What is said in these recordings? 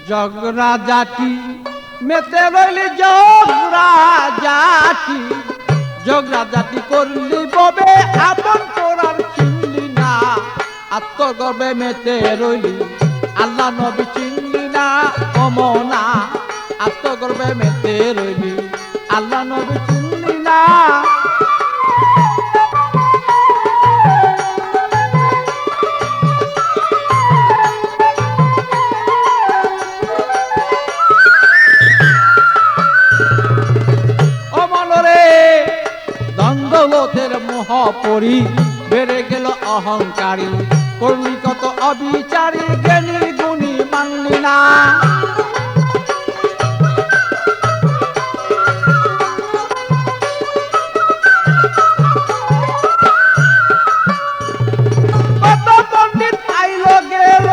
জগরা জাতি মেতে রইলি জগরা জাতি, জগরা জাতি করলি ববে আপন করার চিনলি না, আত্মগর্বে মেতে রইলি আল্লাহ নবী চিনলি না অমনা, আত্মগর্বে মেতে রইলি আল্লাহ নবী চিনলি না। দৌলতের মোহ পরি বেড়ে গেল অহংকারী, করলি কত অবিচারী, জ্ঞানী গুণী মানলি না। কত পণ্ডিত আইল গেল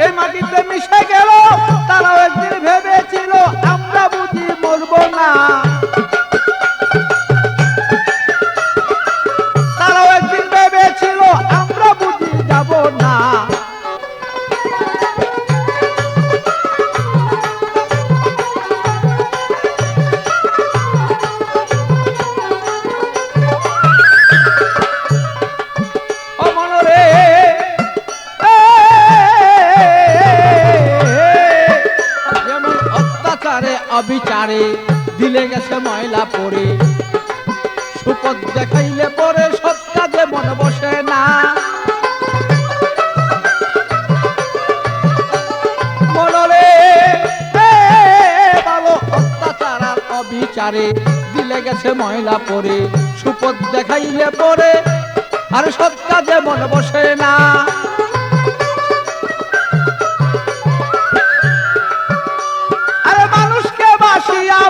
এ মাটিতে মিশে গেল, তারাও একদিন ভেবেছিল আমরা বুঝি মরব না, তারাও একদিন ভেবেছিল আমরা বুঝি যাব না। অবিচারে দিলে গেছে ময়লা পরে, সুপথ দেখাইলে পরে সৎ কাজে মনে বসে না। মনরে ভালো অত্যাচার আর অবিচারে দিলে গেছে ময়লা পরে, সুপথ দেখাইলে পরে আর সৎ কাজে মনে বসে না।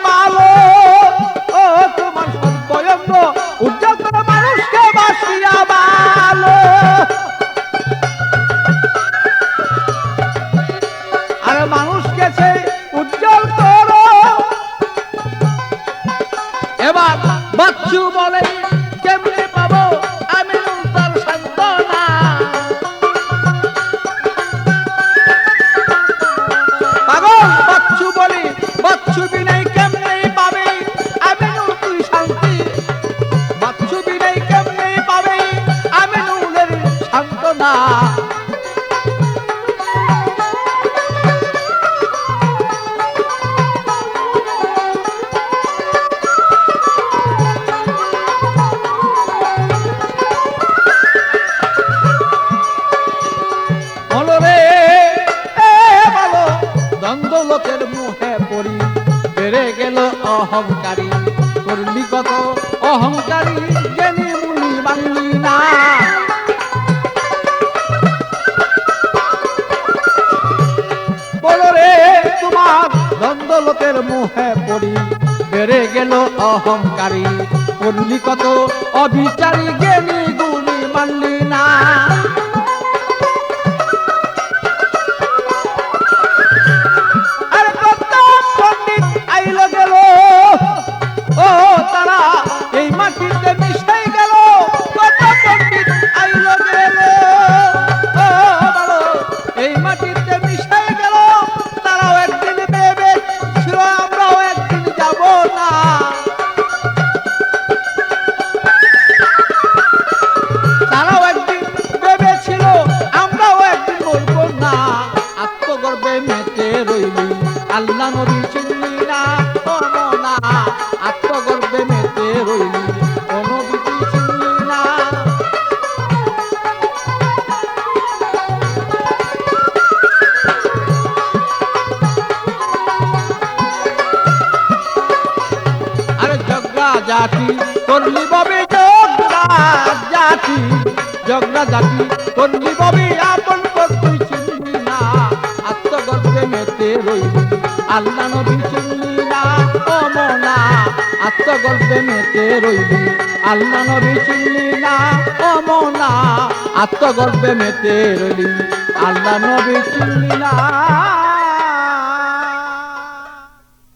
ভালো ও তোমার সর্বয়ঙ্গ উজ্জ্বল করে মানুষকে বাসিয়া ভালো, আর মানুষকে সেই উজ্জ্বল করো। এবার বাচ্চু বলে কেমনে পাবো আমি তার সান্ত্বনা, পাগল বাচ্চু বলি বাচ্চু বিনাই না। দ্বন্দ্বলোকের মুহে পড়ি বেড়ে গেল অহংকারী, করলি কত অহংকারী, জ্ঞানী মুনি মানলি না। তোমার দ্বন্দ্বলোকের মুহে পড়ি বেড়ে গেল অহংকারী, করলি কত অবিচারী, জ্ঞানী গুণী মানলি না। আর কত পণ্ডিত আইল গেল ও তারা এই মাটিতে মিশে গেল, কত পণ্ডিত আইল গেল ও ভালো এই মাটিতে মিশে গেল, তারাও একদিন ভেবেছিল আমরাও একদিন যাব না। তারাও একদিন ভেবেছিল আমরাও একদিন মরব না, আত্মগর্বে মেতে রইলি আল্লাহ নবী চিনলি না অমনা, আত্মগর্বে মেতে রইলি ও নবী চিনলি না। আরে জগরা জাতি করলি ববে জগরা জাতি, জগরা জাতি করলি ববে আপন তুই চিনলি না, আত্মগর্বে মেতে রইলি আল্লাহ নবী চিনলি না অমনা, আত্মগর্বে মেতে রইলি আল্লাহ নবী চিনলি না অমনা, আত্মগর্বে মেতে রইলি আল্লাহ নবী চিনলি না